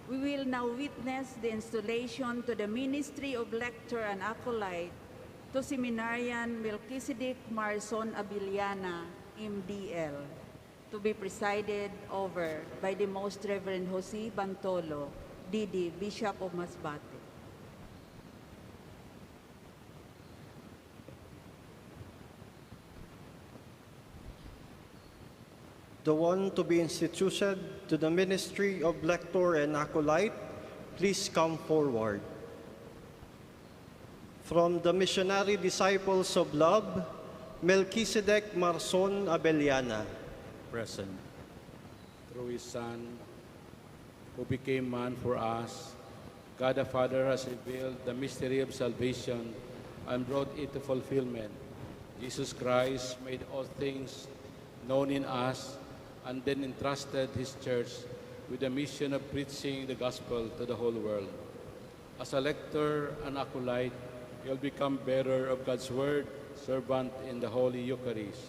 We will now witness the installation to the ministry of Lector and Acolyte to Seminarian Melchizedek Marson Abiliana, MDL, to be presided over by the Most Reverend Jose Bantolo DD, Bishop of Masbate. The one to be instituted to the ministry of Lector and Acolyte, please come forward. From the missionary disciples of love, Melchizedek Marson Abeliana. Present. Through his Son, who became man for us, God the Father has revealed the mystery of salvation and brought it to fulfillment. Jesus Christ made all things known in us and then entrusted his church with the mission of preaching the gospel to the whole world. As a lector and acolyte, you'll become bearer of God's word, servant in the Holy Eucharist.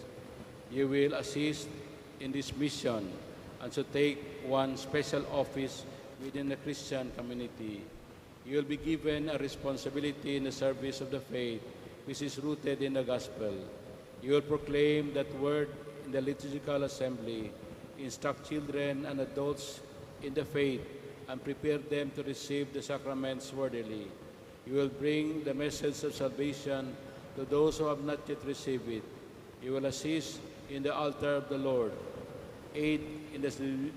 You will assist in this mission and so take one special office within the Christian community. You will be given a responsibility in the service of the faith, which is rooted in the gospel. You will proclaim that word in the liturgical assembly, instruct children and adults in the faith, and prepare them to receive the sacraments worthily. You will bring the message of salvation to those who have not yet received it. You will assist in the altar of the Lord, aid in the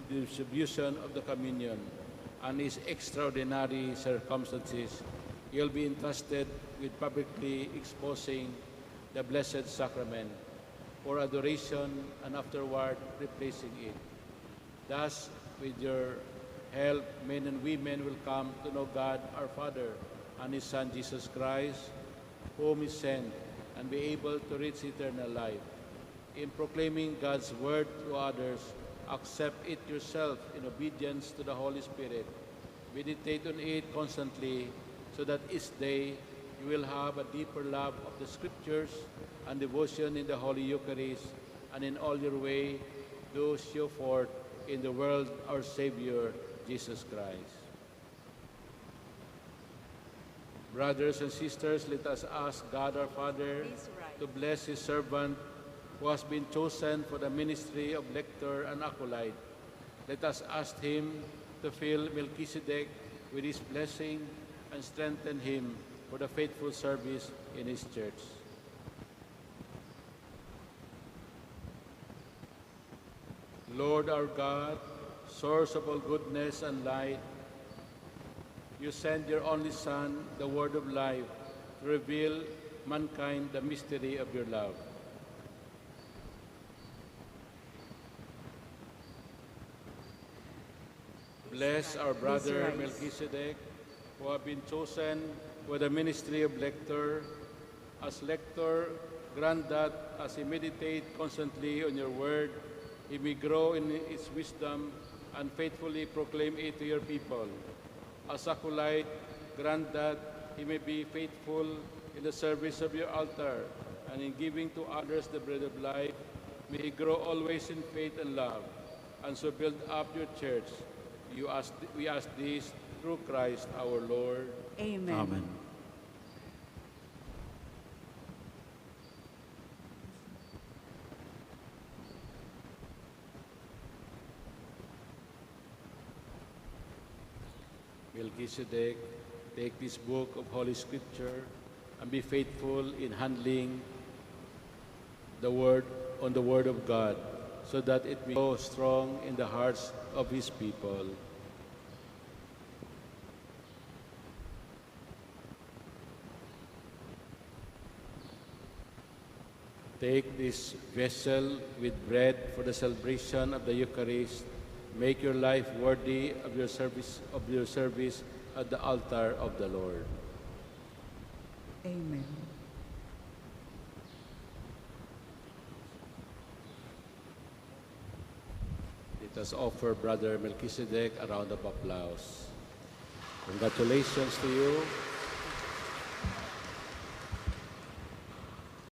distribution of the communion, and in extraordinary circumstances, you will be entrusted with publicly exposing the Blessed Sacrament for adoration and afterward replacing it. Thus, with your help, men and women will come to know God our Father and his Son Jesus Christ, whom he sent, and be able to reach eternal life. In proclaiming God's word to others, accept it yourself in obedience to the Holy Spirit. Meditate on it constantly so that each day you will have a deeper love of the Scriptures and devotion in the Holy Eucharist, and in all your way do show forth in the world our Savior, Jesus Christ. Brothers and sisters, let us ask God our Father to bless his servant who has been chosen for the ministry of Lector and Acolyte. Let us ask him to fill Melchizedek with his blessing and strengthen him for the faithful service in his church. Lord our God, source of all goodness and light, you send your only Son, the Word of life, to reveal mankind the mystery of your love. Bless our brother Melchizedek, who have been chosen for the ministry of Lector. As Lector, grant that as he meditates constantly on your word, he may grow in its wisdom and faithfully proclaim it to your people. As acolyte, grant that he may be faithful in the service of your altar, and in giving to others the bread of life, may he grow always in faith and love, and so build up your church. We ask this through Christ our Lord. Amen. Amen. Melchizedek, take this book of Holy Scripture and be faithful in handling the word of God, so that it may grow strong in the hearts of his people. Take this vessel with bread for the celebration of the Eucharist. Make your life worthy of your service at the altar of the Lord. Amen. Let us offer Brother Melchizedek a round of applause. Congratulations to you.